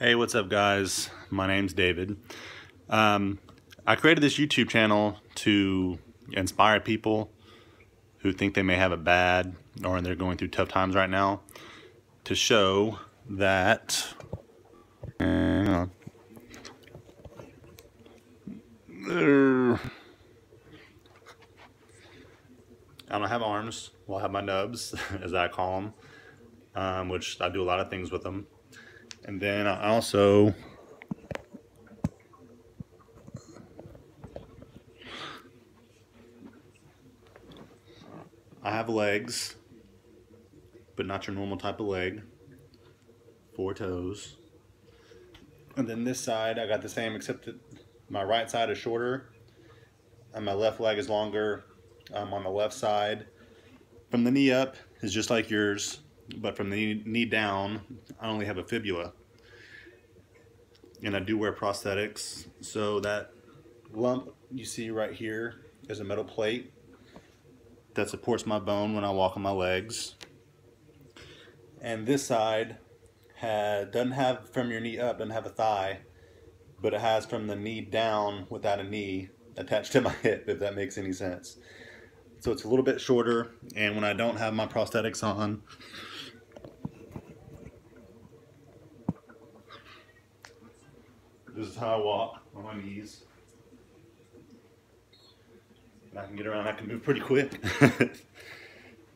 Hey, what's up guys? My name's David. I created this YouTube channel to inspire people who think they may have it bad or they're going through tough times right now, to show that I don't have arms. Well, I have my nubs, as I call them, which I do a lot of things with them. And then I also have legs, but not your normal type of leg. 4 toes. And then this side I got the same, except that my right side is shorter and my left leg is longer. On the left side, from the knee up is just like yours, but from the knee down I only have a fibula. And I do wear prosthetics, so that lump you see right here is a metal plate that supports my bone when I walk on my legs. And this side doesn't have from your knee up, doesn't have a thigh, but it has from the knee down without a knee attached to my hip, if that makes any sense. So it's a little bit shorter, and when I don't have my prosthetics on, this is how I walk, on my knees. And I can get around, I can move pretty quick.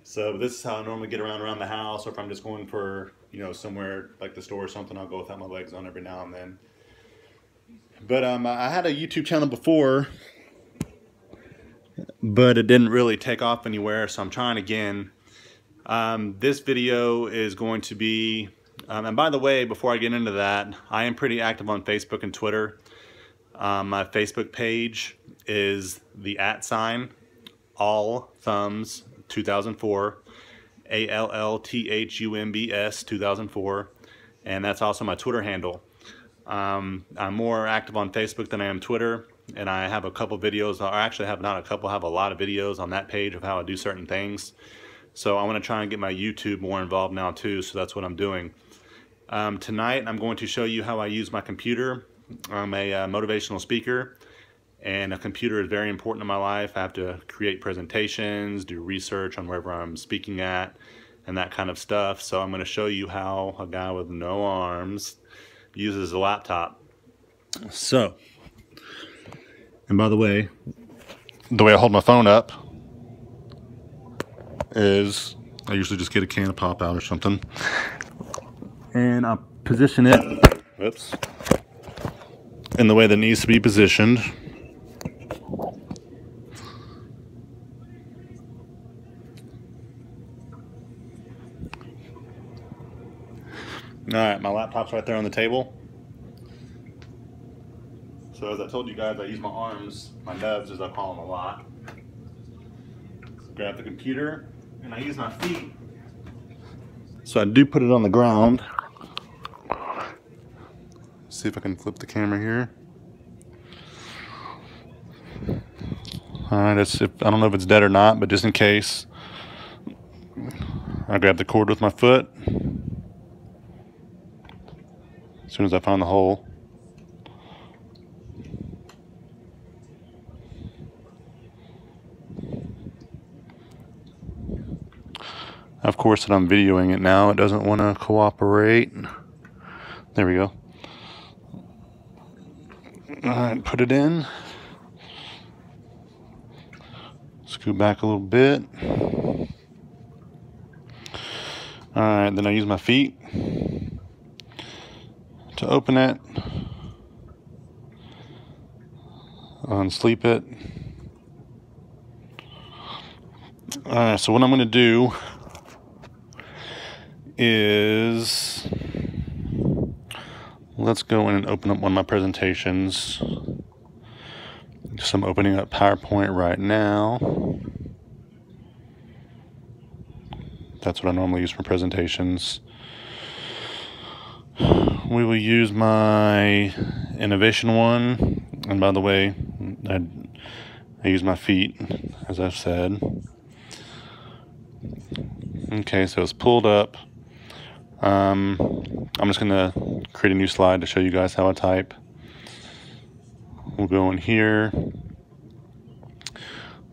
So this is how I normally get around the house, or if I'm just going for, somewhere like the store or something, I'll go without my legs on every now and then. But I had a YouTube channel before, but it didn't really take off anywhere, so I'm trying again. This video is going to be, and by the way, before I get into that, I am pretty active on Facebook and Twitter. My Facebook page is the @ All Thumbs 2004, ALLTHUMBS 2004, and that's also my Twitter handle. I'm more active on Facebook than I am Twitter, and I have a couple videos, or actually have not a couple, I have a lot of videos on that page of how I do certain things. So I want to try and get my YouTube more involved now too, so that's what I'm doing. Tonight I'm going to show you how I use my computer. I'm a motivational speaker, and a computer is very important in my life. I have to create presentations, do research on wherever I'm speaking at, and that kind of stuff. So I'm going to show you how a guy with no arms uses a laptop. So, and by the way I hold my phone up is, I usually just get a can of pop out or something, and I position it, whoops, in the way that it needs to be positioned. Alright, my laptop's right there on the table. So as I told you guys, I use my arms, my nubs as I call them a lot. Grab the computer, and I use my feet. So I do put it on the ground. See if I can flip the camera here. Alright, I don't know if it's dead or not, but just in case, I grab the cord with my foot as soon as I find the hole. Of course, that I'm videoing it now, it doesn't want to cooperate. There we go. Alright, put it in. Scoot back a little bit. Alright, then I use my feet to open it, unsleep it. Alright, so what I'm going to do is, let's go in and open up one of my presentations. So I'm opening up PowerPoint right now. That's what I normally use for presentations. We will use my innovation one, and by the way, I use my feet, as I've said. Okay, so it's pulled up. I'm just gonna create a new slide to show you guys how I type. We'll go in here.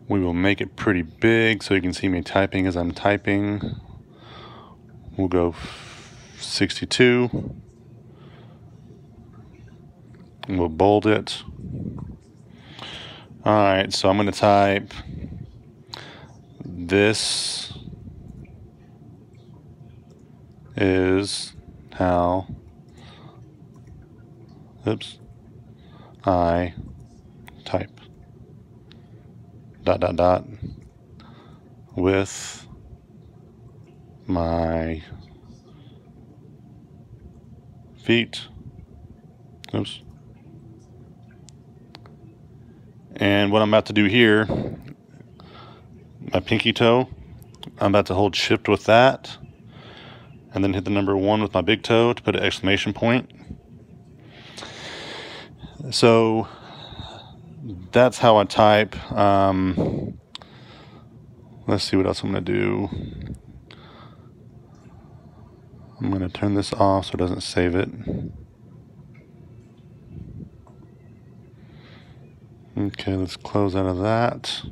We will make it pretty big so you can see me typing as I'm typing. We'll go 62. And we'll bold it. Alright, so I'm going to type, this is how, I type. ... with my feet. And what I'm about to do here, my pinky toe, I'm about to hold shift with that and then hit the number 1 with my big toe to put an exclamation point. So that's how I type. Let's see what else I'm going to do. I'm going to turn this off so it doesn't save it. Okay, let's close out of that.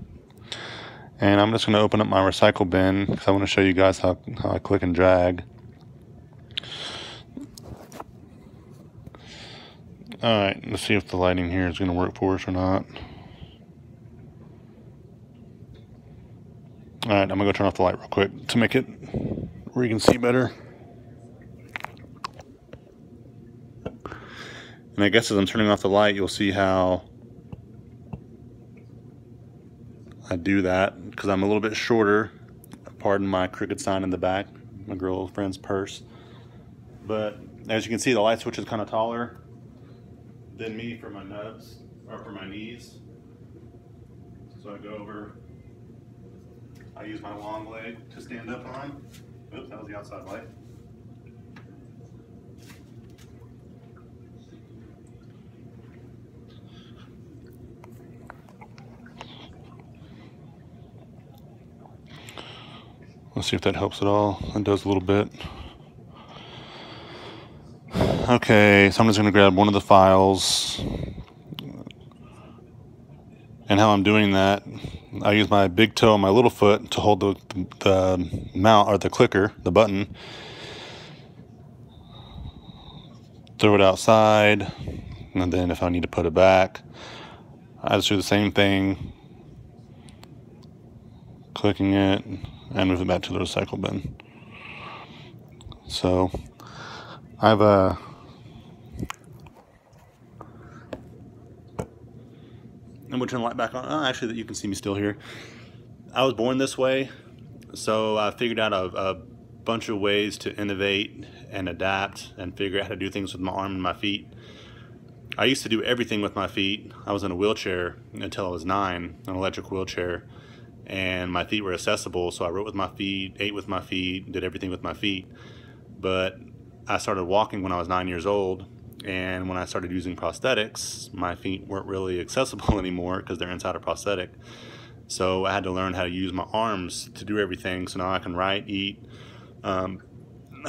And I'm just going to open up my recycle bin because I want to show you guys how I click and drag. Alright, let's see if the lighting here is going to work for us or not. Alright, I'm going to go turn off the light real quick to make it where you can see better. And I guess as I'm turning off the light, you'll see how I do that because I'm a little bit shorter. Pardon my crooked sign in the back, my girlfriend's purse. But as you can see, the light switch is kind of taller than me for my nubs, or for my knees. So I go over, I use my long leg to stand up on. Oops, that was the outside light. Let's see if that helps at all. It does a little bit. Okay, so I'm just going to grab one of the files. And how I'm doing that, I use my big toe and my little foot to hold the mount, or the clicker, the button. Throw it outside, and then if I need to put it back, I just do the same thing, clicking it, and move it back to the recycle bin. So I have a I'm gonna turn the light back on. Oh, actually, you can see me still here. I was born this way, so I figured out a bunch of ways to innovate and adapt and figure out how to do things with my arm and my feet. I used to do everything with my feet. I was in a wheelchair until I was 9, an electric wheelchair, and my feet were accessible, so I wrote with my feet, ate with my feet, did everything with my feet. But I started walking when I was 9 years old, and when I started using prosthetics, my feet weren't really accessible anymore because they're inside a prosthetic. So I had to learn how to use my arms to do everything. So now I can write, eat. I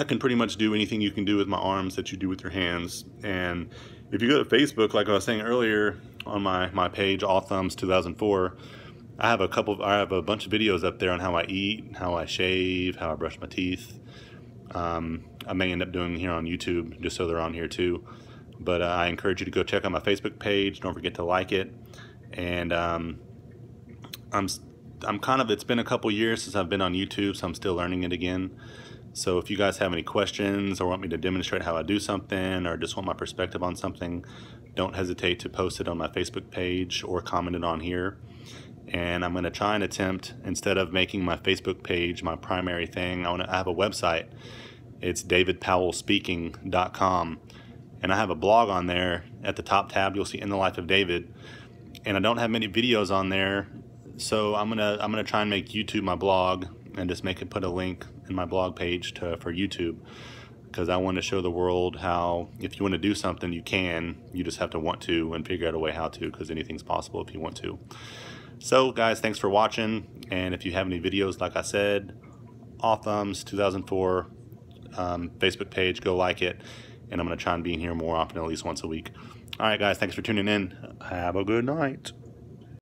can pretty much do anything you can do with my arms that you do with your hands. And if you go to Facebook, like I was saying earlier, on my page, All Thumbs 2004, I have a bunch of videos up there on how I eat, how I shave, how I brush my teeth. I may end up doing here on YouTube just so they're on here too. But I encourage you to go check out my Facebook page. Don't forget to like it. And it's been a couple years since I've been on YouTube, so I'm still learning it again. So if you guys have any questions or want me to demonstrate how I do something or just want my perspective on something, don't hesitate to post it on my Facebook page or comment it on here. And I'm going to try and attempt, instead of making my Facebook page my primary thing, I have a website. It's davidpowellspeaking.com. And I have a blog on there. At the top tab, you'll see In the Life of David. And I don't have many videos on there, so I'm gonna try and make YouTube my blog and just put a link in my blog page for YouTube, because I want to show the world how if you want to do something, you can. You just have to want to and figure out a way how to, because anything's possible if you want to. So guys, thanks for watching, and if you have any videos, like I said, All Thumbs 2004, Facebook page. Go like it. And I'm going to try and be in here more often, at least once a week. All right, guys. Thanks for tuning in. Have a good night.